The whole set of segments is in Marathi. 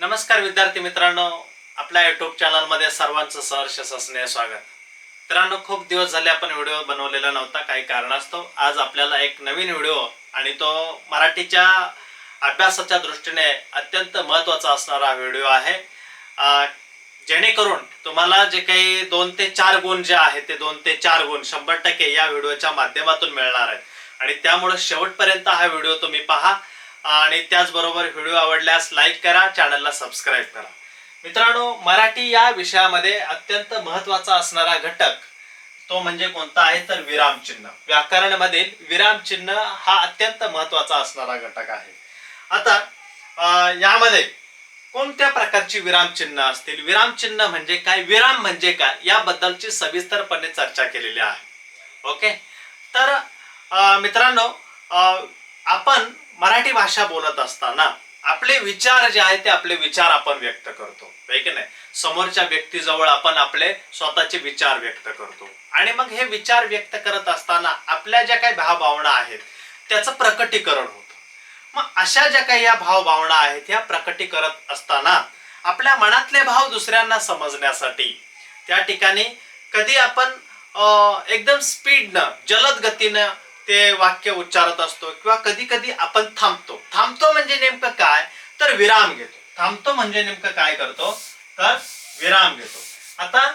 नमस्कार विद्यार्थी मित्रांनो, आपल्या युट्यूब चॅनलमध्ये सर्वांचं सहर्ष स्नेह स्वागत. मित्रांनो, खूप दिवस झाले आपण व्हिडिओ बनवलेला नव्हता काही कारणास्तव. आज आपल्याला एक नवीन व्हिडिओ आणि तो मराठीच्या अभ्यासाच्या दृष्टीने अत्यंत महत्त्वाचा असणारा व्हिडिओ आहे. जेणेकरून तुम्हाला जे काही 2 ते 4 गुण जे आहेत ते 2 ते 4 गुण 100% या व्हिडिओच्या माध्यमातून मिळणार आहेत. आणि त्यामुळे शेवटपर्यंत हा व्हिडिओ तुम्ही पहा आणि त्याचबरोबर व्हिडिओ आवडल्यास लाईक करा, चॅनलला सबस्क्राईब करा. मित्रांनो, मराठी या विषयामध्ये अत्यंत महत्त्वाचा असणारा घटक तो म्हणजे कोणता आहे तर विरामचिन्ह. व्याकरणामधील विरामचिन्ह हा अत्यंत महत्त्वाचा असणारा घटक आहे. आता यामध्ये कोणत्या प्रकारची विरामचिन्ह असतील, विरामचिन्ह म्हणजे काय, विराम म्हणजे काय, याबद्दलची सविस्तरपणे चर्चा केलेली आहे. ओके, तर मित्रांनो, आपण मराठी भाषा बोलत असताना आपले विचार जे आहेत ते आपले विचार आपण व्यक्त करतो, आहे की नाही. समोरच्या व्यक्तीजवळ आपण आपले स्वतःचे विचार व्यक्त करतो आणि मग हे विचार व्यक्त करत असताना आपल्या ज्या काही भावभावना आहेत त्याचं प्रकटीकरण होतं. मग अशा ज्या काही या भावभावना आहेत ह्या प्रकटी करत असताना आपल्या मनातले भाव दुसऱ्यांना समजण्यासाठी त्या ठिकाणी कधी आपण एकदम स्पीडनं, जलद गतीनं ते वाक्य उच्चारत असतो किंवा कधी कधी आपण थांबतो म्हणजे नेमकं काय तर विराम घेतो. थांबतो म्हणजे नेमकं काय करतो तर विराम घेतो. आता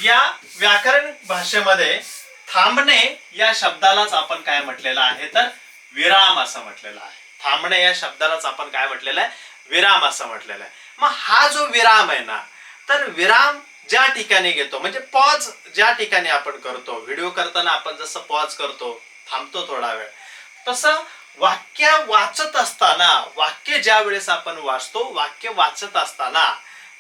या व्याकरण भाषेमध्ये थांबणे या शब्दालाच आपण काय म्हटलेलं आहे तर विराम असं म्हटलेलं आहे. थांबणे या शब्दालाच आपण काय म्हटलेलं आहे, विराम असं म्हटलेलं आहे. मग हा जो विराम आहे ना, तर विराम ज्या ठिकाणी घेतो म्हणजे पॉज ज्या ठिकाणी आपण करतो, व्हिडिओ करताना आपण जसं पॉज करतो, थांबतो थोडा वेळ, तसं वाक्य वाचत असताना, वाक्य ज्या वेळेस आपण वाचतो, वाक्य वाचत असताना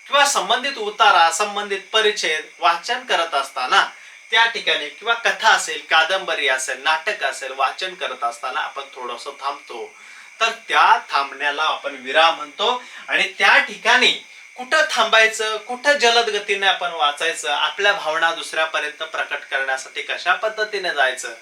किंवा संबंधित उतारा, संबंधित परिच्छेद वाचन करत असताना त्या ठिकाणी किंवा कथा असेल, कादंबरी असेल, नाटक असेल, वाचन करत असताना आपण थोडंसं थांबतो, तर त्या थांबण्याला आपण विराम म्हणतो. आणि त्या ठिकाणी कुठं थांबायचं, कुठं जलद गतीने आपण वाचायचं, आपल्या भावना दुसऱ्यापर्यंत प्रकट करण्यासाठी कशा पद्धतीने जायचं,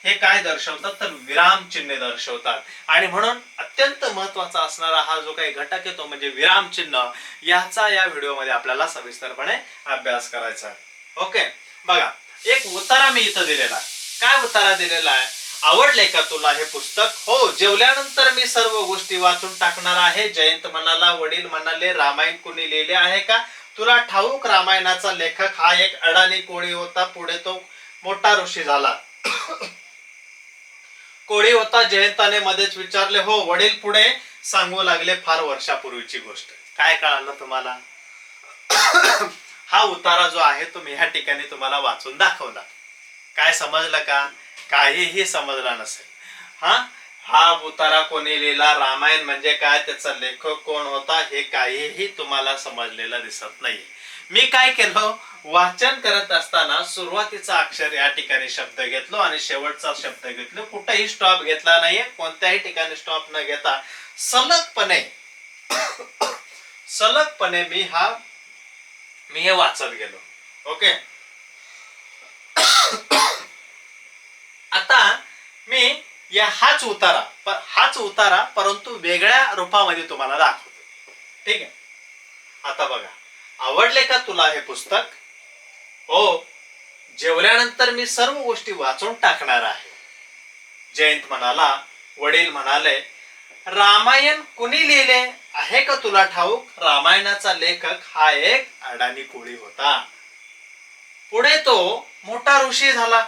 हे काय दर्शवतात तर विराम चिन्ह दर्शवतात. आणि म्हणून अत्यंत महत्वाचा असणारा हा जो काही घटक आहे तो म्हणजे विराम चिन्ह, याचा या व्हिडिओमध्ये आपल्याला सविस्तरपणे अभ्यास करायचा आहे. ओके, बघा, एक उतारा मी इथं दिलेला आहे. काय उतारा दिलेला आहे, आवडले का तुला हे पुस्तक? हो, जेवल्यानंतर मी सर्व गोष्टी वाचून टाकणार आहे. जयंत म्हणाला, वडील म्हणाले, रामायण कुणी लिहिले आहे का? तुला ठाऊक रामायणाचा लेखक हा एक अडाणी कोळी होता, पुढे तो मोठा ऋषी झाला. कोळी होता, जयंताने मध्येच विचारले. हो, वडील पुढे सांगू लागले, फार वर्षापूर्वीची गोष्ट. काय कळालं तुम्हाला? हा उतारा जो आहे तो मी ह्या ठिकाणी तुम्हाला वाचून दाखवला. काय समजलं का? काहीही समजला नसेल. हा उतारा कोणी लिहिला, रामायण म्हणजे काय, त्याचा लेखक कोण होता, हे काहीही तुम्हाला समजलेलं दिसत नाही. मी काय केलं, वाचन करत असताना सुरुवातीचा अक्षर या ठिकाणी शब्द घेतलो आणि शेवटचा शब्द घेतलो. कुठेही स्टॉप घेतला नाहीये, कोणत्याही ठिकाणी स्टॉप न घेता सलगपणे मी हे वाचत गेलो. ओके, आता मी हाच उतारा परंतु वेगळ्या रूपामध्ये तुम्हाला दाखवतो. ठीक आहे, आता बघा, आवडले का तुला हे पुस्तक? हो, जेवल्यानंतर मी सर्व गोष्टी वाचून टाकणार आहे. जयंत म्हणाला, वडील म्हणाले, रामायण कुणी लिहिले आहे का तुला ठाऊक? रामायणाचा लेखक हा एक अडाणी कोळी होता, पुढे तो मोठा ऋषी झाला.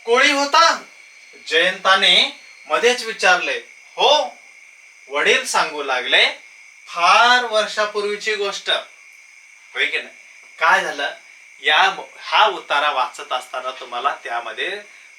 कोळी होता, जयंताने मध्येच विचारले. हो, वडील सांगू लागले, फार वर्षापूर्वीची गोष्ट. होय की नाही? काय झालं, हा उतारा वाचत असताना तुम्हाला त्यामध्ये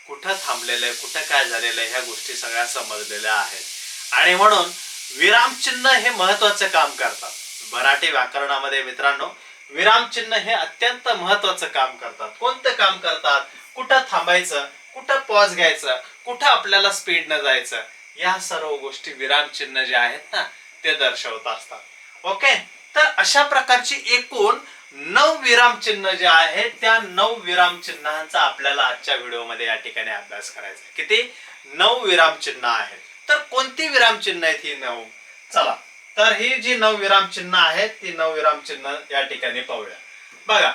कुठं थांबलेलं आहे, कुठं काय झालेलं आहे, ह्या गोष्टी सगळ्या समजलेल्या आहेत. आणि म्हणून विरामचिन्ह हे महत्वाचं काम करतात मराठी व्याकरणामध्ये. मित्रांनो, विरामचिन्ह हे अत्यंत महत्वाचं काम करतात. कोणतं काम करतात? कुठं थांबायचं, कुठं पॉज घ्यायचं, कुठं आपल्याला स्पीड न जायचं, या सर्व गोष्टी विरामचिन्ह जे आहेत ना ते दर्शवत असतात. ओके, तर अशा प्रकारची एकूण 9 विरामचिन्ह जे आहेत त्या 9 विरामचिन्हांचा आपल्याला आजच्या व्हिडिओमध्ये या ठिकाणी अभ्यास करायचा आहे. किती? 9 विरामचिन्ह आहेत. तर कोणती विरामचिन्ह आहेत ही 9? चला, तर ही जी नवविराम चिन्ह आहेत ती नवविराम चिन्ह या ठिकाणी पाहूया. बघा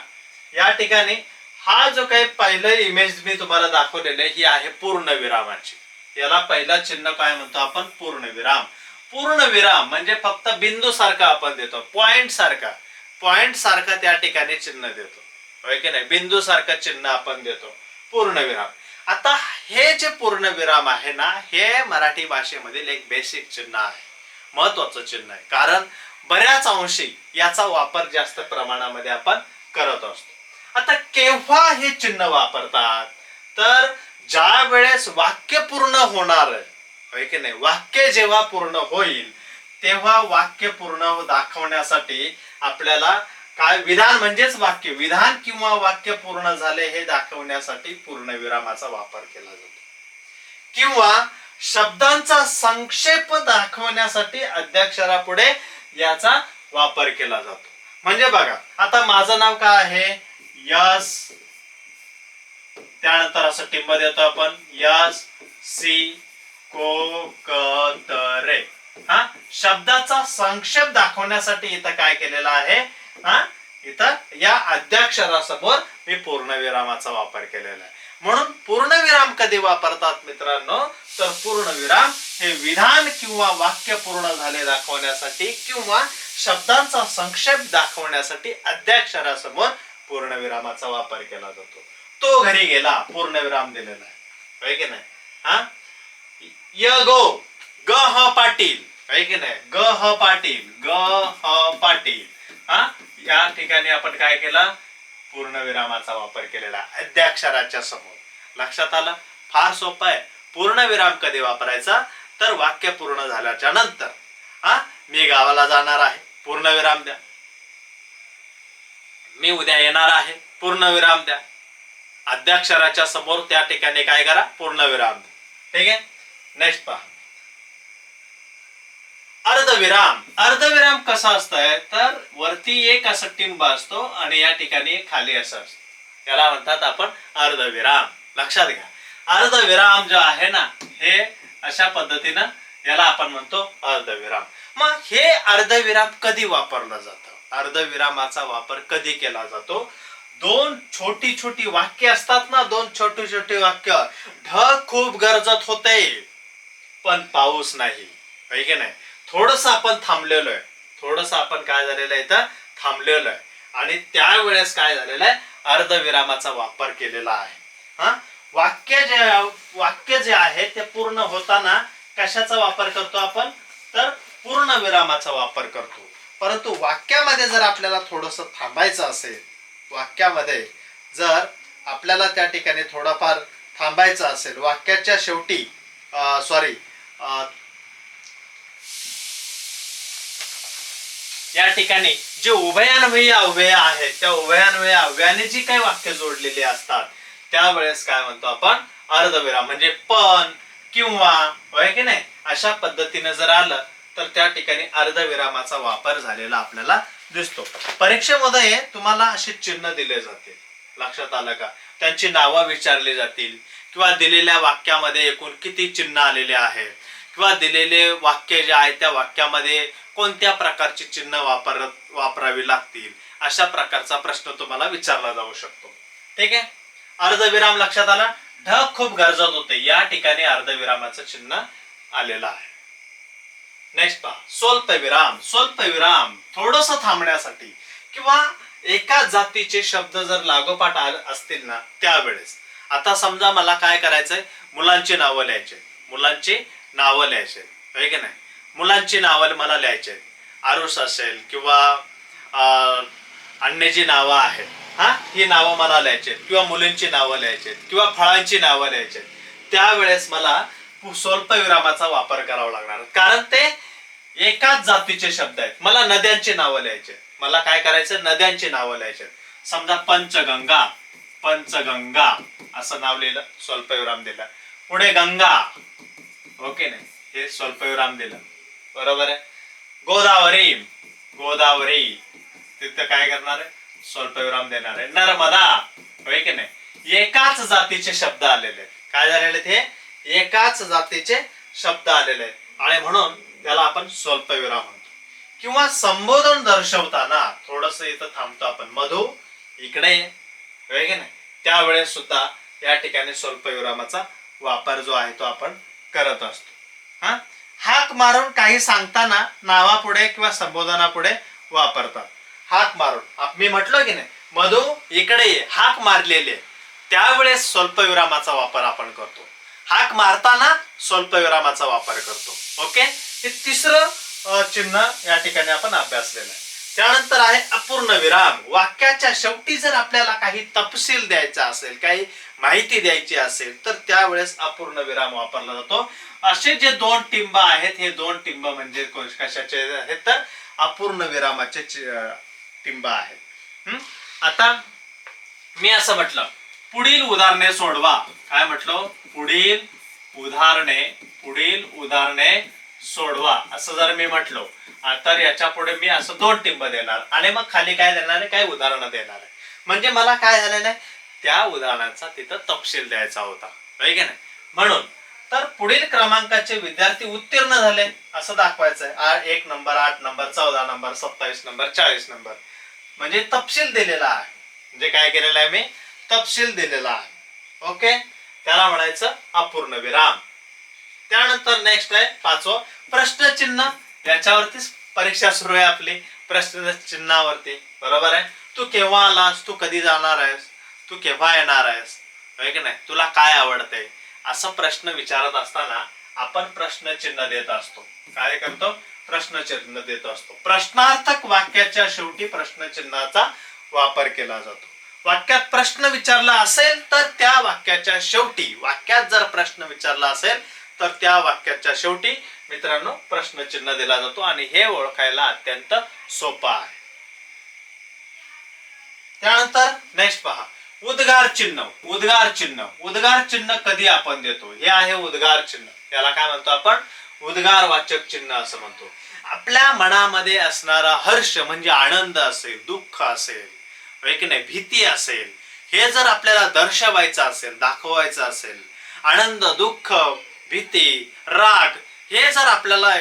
या ठिकाणी हा जो काही पहिलं इमेज मी तुम्हाला दाखवलेलं आहे ही आहे पूर्णविरामाची. याला पहिला चिन्ह काय म्हणतो आपण? पूर्णविराम. पूर्णविराम म्हणजे फक्त बिंदू सारखा आपण देतो, पॉइंट सारखा त्या ठिकाणी चिन्ह देतो, होय की नाही? बिंदू सारखं चिन्ह आपण देतो पूर्णविराम. आता हे जे पूर्णविराम आहे ना हे मराठी भाषेमधील एक बेसिक चिन्ह आहे, महत्वाचं चिन्ह आहे. कारण बऱ्याच अंशी याचा वापर जास्त प्रमाणामध्ये आपण करत असतो. आता केव्हा हे चिन्ह वापरतात? तर ज्या वेळेस वाक्य पूर्ण होणार आहे की नाही, वाक्य जेव्हा पूर्ण होईल तेव्हा वाक्य पूर्ण दाखवण्यासाठी आपल्याला काय विधान म्हणजेच वाक्य, विधान किंवा वाक्य पूर्ण झाले हे दाखवण्यासाठी पूर्णविरामाचा वापर केला जातो. किंवा शब्दांचा संक्षेप दाखवण्यासाठी अद्याक्षरापुढे याचा वापर केला जातो. म्हणजे बघा आता माझं नाव काय आहे? यस. त्यानंतर असं टिंब देतो आपण यस सी को क त रे. हा शब्दाचा संक्षेप दाखवण्यासाठी इथं काय केलेलं आहे? इथं या अद्याक्षरासमोर मी पूर्णविरामाचा वापर केलेला आहे. म्हणून पूर्णविराम कधी वापरतात मित्रांनो? तर पूर्णविराम हे विधान किंवा वाक्य पूर्ण झाले दाखवण्यासाठी किंवा शब्दांचा संक्षेप दाखवण्यासाठी अद्याक्षरासमोर पूर्णविरामाचा वापर केला जातो. तो घरी गेला, पूर्णविराम दिलेला आहे, होय की नाही? य गो ग ह पाटील, होय की नाही? ग ह पाटील, ग ह पाटील. या ठिकाणी आपण काय केला? पूर्णविरामाचा वापर केलेला अद्याक्षराच्या समोर. लक्षात आलं? फार सोपं आहे. पूर्णविराम कधी वापरायचा? तर वाक्य पूर्ण झाल्याच्या नंतर. मी गावाला जाणार आहे, पूर्णविराम द्या. मी उद्या येणार आहे, पूर्णविराम द्या. अद्याक्षराच्या समोर त्या ठिकाणी काय करा? पूर्णविराम द्या. ठीक आहे. नेक्स्ट पहा, अर्धविराम. अर्धविराम कसा असतंय? तर वरती एक असं टिंब असतो आणि या ठिकाणी खाली असं असतं, याला म्हणतात आपण अर्धविराम. लक्षात घ्या, अर्धविराम जो आहे ना हे अशा पद्धतीनं याला आपण म्हणतो अर्धविराम. मग हे अर्धविराम कधी वापरलं जातं? अर्धविरामाचा वापर कधी केला जातो? दोन छोटी छोटी वाक्य असतात ना, दोन छोटी छोटी वाक्य. ढग खूप गरजत होते पण पाऊस नाही, है की नाही? थोडस आपण थांबलेलो आहे, थोडस आपण काय झालेलं आहे इथं थांबलेलो आहे आणि त्यावेळेस काय झालेलं आहे? अर्धविरामाचा वापर केलेला आहे. वाक्य जे आहे ते पूर्ण होताना कशाचा वापर करतो आपण? तर पूर्णविरामाचा वापर करतो. परंतु वाक्यामध्ये जर आपल्याला थोडस थांबायचं असेल, वाक्यामध्ये जर आपल्याला त्या ठिकाणी थोडंफार थांबायचं असेल, वाक्याच्या शेवटी या ठिकाणी जे उभयान्वयी अव्यय आहेत त्या उभयान्वयी अव्ययाने जी काही वाक्य जोडलेली असतात त्यावेळेस काय म्हणतो आपण? अर्धविराम. म्हणजे पण किंवा, होय की नाही, अशा पद्धतीने जर आलं तर त्या ठिकाणी अर्धविरामाचा वापर झालेला आपल्याला दिसतो. परीक्षेमध्ये तुम्हाला असे चिन्ह दिले जातील, लक्षात आलं का? त्यांची नावं विचारली जातील किंवा दिलेल्या वाक्यामध्ये एकूण किती चिन्ह आलेले आहेत किंवा दिलेले वाक्य जे आहे त्या वाक्यामध्ये कोणत्या प्रकारची चिन्ह वापरावी लागतील, अशा प्रकारचा प्रश्न तुम्हाला विचारला जाऊ शकतो. ठीक आहे. अर्धविराम लक्षात आला? ढग खूप गरजत होते, या ठिकाणी अर्धविरामाचं चिन्ह आलेलं आहे. नेक्स्ट पहा, स्वल्पविराम. स्वल्पविराम थोडस थांबण्यासाठी किंवा एका जातीचे शब्द जर लागोपाठ असतील ना त्यावेळेस. आता समजा मला काय करायचंय? मुलांची नावं लिहायचे, मुलांची नावं लिहायचे, होय की नाही? मुलांची नावं मला लिहायचे, आरुष असेल किंवा अन्याची नावं आहेत, ही नावं मला लिहायचे किंवा मुलींची नावं लिहायचे किंवा फळांची नावं लिहायचे. त्यावेळेस मला स्वल्पविरामाचा वापर करावा लागणार, कारण ते एकाच जातीचे शब्द आहेत. मला नद्यांची नावं लिहायचे, मला काय करायचं? नद्यांची नावं लिहायचे. समजा पंचगंगा, पंचगंगा असं नाव लिहिलं, स्वल्पविराम दिला. पुढे गंगा, ओके नाही, हे स्वल्पविराम दिलं, बरोबर आहे. गोदावरी, गोदावरी, तिथं काय करणार आहे? स्वल्पविराम देणार आहे. नर्मदा, होय की नाही? एकाच जातीचे शब्द आलेले, काय झालेले? ते एकाच जातीचे शब्द आलेले आणि म्हणून त्याला आपण स्वल्पविराम म्हणतो. किंवा संबोधन दर्शवताना थोडस इथं थांबतो आपण, मधु इकडे ये, होय की नाही, त्यावेळेस सुद्धा या ठिकाणी स्वल्पविरामाचा वापर जो आहे तो आपण करत असतो. हा, हाक मारून काही सांगताना नावापुढे किंवा संबोधनापुढे वापरतात. हाक मारून मी म्हटलो की नाही, मधु इकडे ये, हाक मारलेले, त्यावेळेस स्वल्पविरामाचा वापर आपण करतो. हाक मारताना स्वल्पविरामाचा वापर करतो. ओके, हे तिसरं चिन्ह या ठिकाणी आपण अभ्यासलेलं आहे. त्यानंतर आहे अपूर्ण विराम. वाक्याच्या शेवटी जर आपल्याला काही तपशील द्यायचा असेल, काही माहिती द्यायची असेल, तर त्यावेळेस अपूर्ण विराम वापरला जातो. असे जे दोन टिंब आहेत, हे दोन टिंब म्हणजे कशाचे आहेत, तर अपूर्ण विरामाचे टिंब आहेत. आता मी असं म्हटलं, पुढील उदाहरणे सोडवा. काय म्हटलं, पुढील उदाहरणे सोडवा असं जर मी म्हटलो, तर याच्या पुढे मी असं दोन टिंब देणार आणि मग खाली काय देणार आहे, काय उदाहरणं देणार आहे. म्हणजे मला काय झालेलं आहे, त्या उदाहरणाचा तिथं तपशील द्यायचा होता, होय की नाही. म्हणून तर पुढील क्रमांकाचे विद्यार्थी उत्तीर्ण झाले असं दाखवायचं आहे. 1 number, 8 number, 14 number, 27 number, 40 number, म्हणजे तपशील दिलेला आहे. म्हणजे काय केलेलं आहे, मी तपशील दिलेला आहे. ओके, त्याला म्हणायचं अपूर्ण विराम. त्यानंतर नेक्स्ट आहे 5वं प्रश्नचिन्ह. याच्यावरतीच परीक्षा सुरू आहे आपली, प्रश्नचिन्हावरती. बरोबर आहे. तू केव्हा आलास, तू कधी जाणार आहेस, तू केव्हा येणार आहेस, होय की नाही, तुला काय आवडते, असं प्रश्न विचारत असताना आपण प्रश्नचिन्ह देत असतो. काय करतो, प्रश्नचिन्ह देत असतो. प्रश्नार्थक वाक्याच्या शेवटी प्रश्नचिन्हाचा वापर केला जातो. वाक्यात प्रश्न विचारला असेल तर त्या वाक्याच्या शेवटी, वाक्यात जर प्रश्न विचारला असेल तर त्या वाक्याच्या शेवटी मित्रांनो प्रश्नचिन्ह दिला जातो आणि हे ओळखायला अत्यंत सोपं आहे. त्यानंतर नेक्स्ट पहा, उद्गार चिन्ह. उद्गार चिन्ह कधी आपण देतो, हे आहे उद्गार चिन्ह. याला काय म्हणतो आपण, उद्गारवाचक चिन्ह असं म्हणतो. आपल्या मनामध्ये असणारा हर्ष म्हणजे आनंद असेल, दुःख असेल, होय की नाही, भीती असेल, हे जर आपल्याला दर्शवायचं असेल, दाखवायचं असेल, आनंद, दुःख, भीती, राग हे जर आपल्याला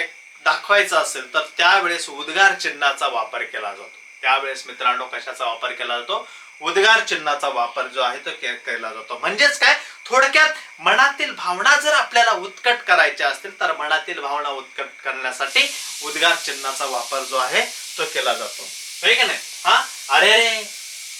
दाखवायचं असेल तर त्यावेळेस उद्गार चिन्हाचा वापर केला जातो. त्यावेळेस मित्रांनो कशाचा वापर केला जातो, उद्गार चिन्हाचा वापर जो आहे तो केला जातो. म्हणजेच काय, थोडक्यात मनातील भावना जर आपल्याला उत्कट करायच्या असतील तर मनातील भावना उत्कट करण्यासाठी उद्गार चिन्हाचा वापर जो आहे तो केला जातो, होय की नाही. हा,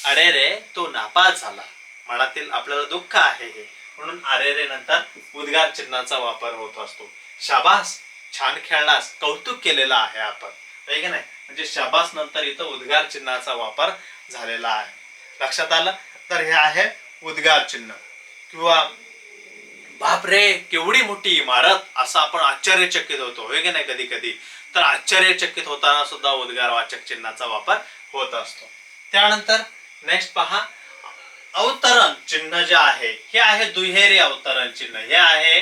अरे रे तो नापास झाला, मनातील आपल्याला दुःख आहे हे, म्हणून अरे रे नंतर उद्गार चिन्हाचा वापर होत असतो. शाबास, छान खेळलास, कौतुक केलेलं आहे आपण, होय की नाही, म्हणजे शाबास नंतर इथं उद्गार चिन्हाचा वापर झालेला आहे. लक्षात आलं. तर हे आहे उद्गार चिन्ह. किंवा बापरे केवढी मोठी इमारत, असं आपण आश्चर्यचकित होतो, होय की नाही, कधी कधी. तर आश्चर्यचकित होताना सुद्धा उद्गारवाचक चिन्हाचा वापर होत असतो. त्यानंतर नेक्स्ट पहा, अवतरण चिन्ह जे आहे हे आहे दुहेरी अवतरण चिन्ह. हे आहे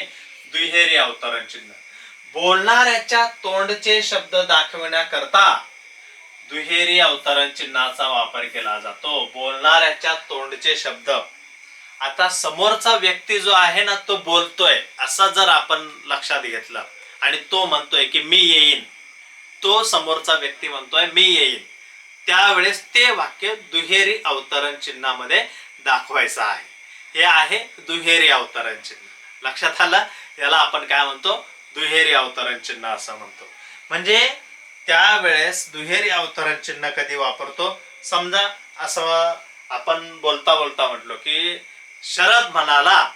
दुहेरी अवतरण चिन्ह. बोलणाऱ्याच्या तोंडचे शब्द दाखविण्याकरता दुहेरी अवतरण चिन्हाचा वापर केला जातो. बोलणाऱ्याच्या तोंडचे शब्द. आता समोरचा व्यक्ती जो आहे ना तो बोलतोय असं जर आपण लक्षात घेतलं आणि तो म्हणतोय की मी येईन, तो समोरचा व्यक्ती म्हणतोय मी येईन, त्यावेळेस ते वाक्य दुहेरी अवतरण चिन्हामध्ये दाखवायचं आहे. हे आहे दुहेरी अवतरण चिन्ह. लक्षात आलं. याला आपण काय म्हणतो, दुहेरी अवतरण चिन्ह असं म्हणतो. म्हणजे त्यावेळेस दुहेरी अवतरण चिन्ह कधी वापरतो, समजा असं आपण बोलता बोलता म्हटलो की शरद म्हणाला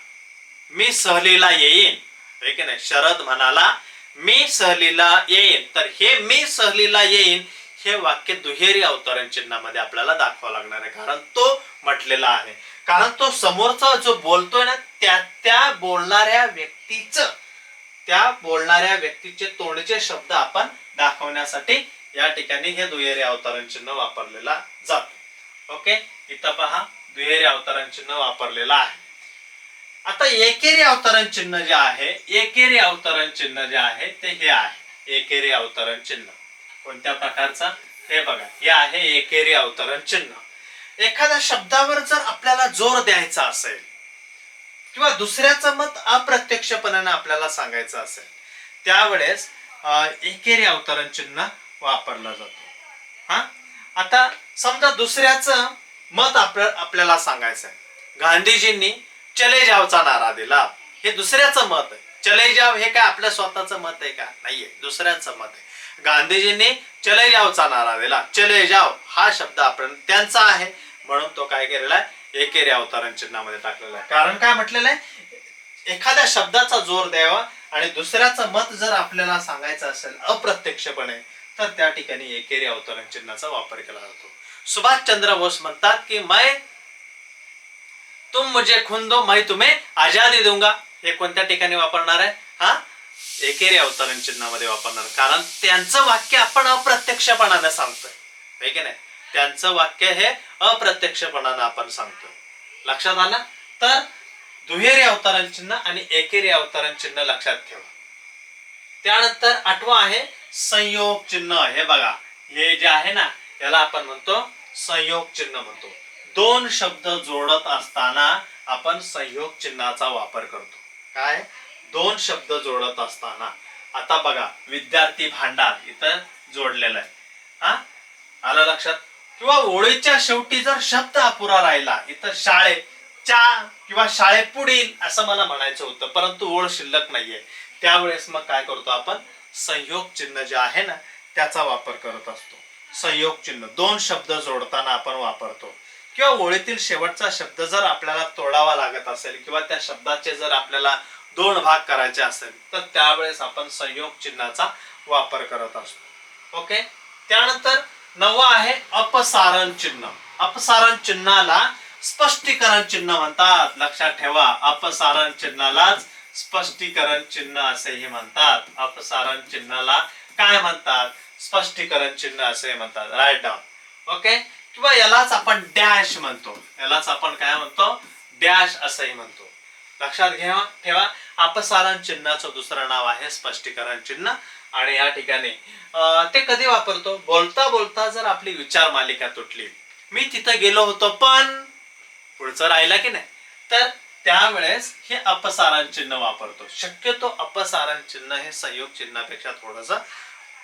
मी सहलीला येईन, आहे की नाही, शरद म्हणाला मी सहलीला येईन, तर हे मी सहलीला येईन हे वाक्य दुहेरी अवतरण चिन्हामध्ये आपल्याला दाखवावं लागणार आहे, कारण तो म्हटलेला आहे. कारण तो समोरचा जो बोलतोय ना त्या बोलणाऱ्या व्यक्तीचे तोंडचे शब्द आपण दाखवण्यासाठी या ठिकाणी हे दुहेरी अवतरण चिन्ह वापरलेला जातो. ओके, इथं पहा दुहेरी अवतरण चिन्ह वापरलेलं आहे. आता एकेरी अवतरण चिन्ह जे आहे, एकेरी अवतरण चिन्ह जे आहे ते हे आहे एकेरी अवतरण चिन्ह. कोणत्या प्रकारचा, हे बघा, हे आहे एकेरी अवतरण चिन्ह. एखाद्या शब्दावर जर आपल्याला जोर द्यायचा असेल किंवा दुसऱ्याचं मत अप्रत्यक्षपणाने आपल्याला सांगायचं असेल त्यावेळेस एकेरी अवतरण चिन्ह वापरला जातो. हा, आता समजा दुसऱ्याचं मत आपल्याला सांगायचं आहे. गांधीजींनी चले जावचा नारा दिला, हे दुसऱ्याचं मत आहे. चले जाव हे काय आपल्या स्वतःचं मत आहे का? नाहीये, दुसऱ्यांचं मत आहे. गांधीजींनी चले जावचा नारा दिला, चले जाव हा शब्द आपण त्यांचा आहे म्हणून तो काय केलेला आहे, एकेरी अवतरण चिन्हामध्ये टाकलेला आहे. कारण काय म्हटलेलं आहे, एखाद्या शब्दाचा जोर द्यावा आणि दुसऱ्याचं मत जर आपल्याला सांगायचं असेल अप्रत्यक्षपणे तर त्या ठिकाणी एकेरी अवतरण चिन्हाचा वापर केला जातो. सुभाषचंद्र बोस म्हणतात की तुम मुझे खून दो मैं तुम्हें आजादी दूंगा. हे कोणत्या ठिकाणी वापरणार आहे? हा, एकेरी अवतरण चिन्हामध्ये वापरणार. कारण त्यांचं वाक्य आपण अप्रत्यक्षपणाने सांगतोय, है की नाही? त्यांचं वाक्य हे अप्रत्यक्षपणाने आपण सांगतोय. लक्षात आलं? तर दुहेरी अवतरण चिन्ह आणि एकेरी अवतरण चिन्ह लक्षात ठेवा. त्यानंतर 8वां आहे संयोग चिन्ह. हे बघा, हे जे आहे ना याला आपण म्हणतो संयोग चिन्ह म्हणतो. दोन शब्द जोडत असताना आपण संयोग चिन्हाचा वापर करतो. काय? दोन शब्द जोडत असताना. आता बघा, विद्यार्थी भांडार इथं जोडलेलं आहे. हा, आलं लक्षात? किंवा ओळीच्या शेवटी जर शब्द अपुरा राहिला, इथं शाळेच्या किंवा शाळेपुढील असं मला म्हणायचं होतं परंतु ओळ शिल्लक नाहीये, त्यावेळेस मग काय करतो आपण, संयोग चिन्ह जे आहे ना त्याचा वापर करत असतो. संयोग चिन्ह दोन शब्द जोडताना आपण वापरतो. किंवा ओळीतील शेवटचा शब्द जर आपल्याला तोडावा लागत असेल किंवा त्या शब्दाचे जर आपल्याला दोन भाग करायचे असेल तर त्यावेळेस आपण संयोग चिन्हाचा वापर करत असतो. ओके. त्यानंतर 9वां आहे अपसारण चिन्ह. अपसारण चिन्हाला स्पष्टीकरण चिन्ह म्हणतात. लक्षात ठेवा, अपसारण चिन्हालाच स्पष्टीकरण चिन्ह असेही म्हणतात. अपसारण चिन्हाला काय म्हणतात? स्पष्टीकरण चिन्ह असे म्हणतात. Write down. ओके. किंवा यालाच आपण डॅश म्हणतो. यालाच आपण काय म्हणतो? डॅश असंही म्हणतो. लक्षात ठेवा, अपसारण चिन्हाचं दुसरं नाव आहे स्पष्टीकरण चिन्ह. आणि या ठिकाणी ते कधी वापरतो? बोलता बोलता जर आपली विचार मालिका तुटली, मी तिथं गेलो होतो पण पुढचं राहिला की नाही, तर त्यावेळेस हे अपसारण चिन्ह वापरतो. शक्यतो अपसारण चिन्ह हे संयोग चिन्हापेक्षा थोडस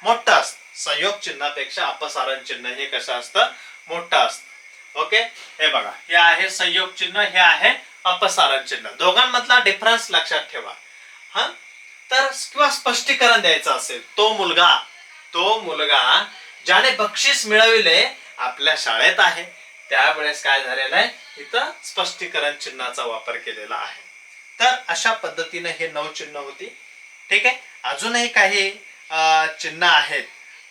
मोठं असतं. संयोग चिन्हापेक्षा अपसारण चिन्ह हे कसं असतं? मोठं असतं. ओके. हे बघा, हे आहे संयोग चिन्ह, हे आहे अपसारण चिन्ह. दोघांमधला डिफरन्स लक्षात ठेवा. हा, तर किंवा स्पष्टीकरण द्यायचं असेल, तो मुलगा ज्याने बक्षीस मिळविले आपल्या शाळेत आहे, त्यावेळेस काय झालेलं आहे, इथं स्पष्टीकरण चिन्हाचा वापर केलेला आहे. तर अशा पद्धतीने हे 9 चिन्ह होती. ठीक आहे. अजूनही काही चिन्ह आहेत,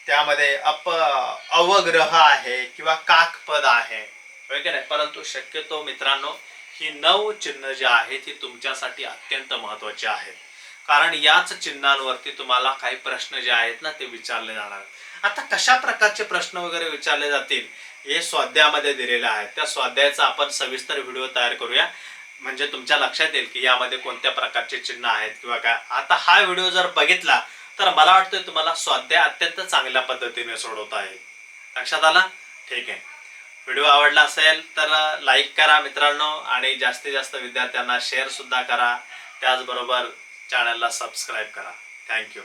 त्यामध्ये अवग्रह आहे किंवा काकपद आहे, परंतु शक्यतो मित्रांनो ही 9 चिन्ह जी आहेत ती तुमच्यासाठी अत्यंत महत्वाची आहेत. कारण याच चिन्हांवरती तुम्हाला काही प्रश्न जे आहेत ना ते विचारले जाणार. आता कशा प्रकारचे प्रश्न वगैरे विचारले जातील हे स्वाध्यायामध्ये दिलेले आहेत. त्या स्वाध्यायाचा आपण सविस्तर व्हिडिओ तयार करूया, म्हणजे तुमच्या लक्षात येईल की यामध्ये कोणत्या प्रकारचे चिन्ह आहेत किंवा काय. आता हा व्हिडिओ जर बघितला तर मला वाटतं तुम्हाला स्वाध्याय अत्यंत चांगल्या पद्धतीने सोडवता येईल. लक्षात आला? ठीक आहे. व्हिडिओ आवडला असेल तर लाईक करा मित्रांनो, आणि जास्तीत जास्त विद्यार्थ्यांना शेअर सुद्धा करा. त्याचबरोबर चॅनलला सबस्क्राईब करा. थँक्यू.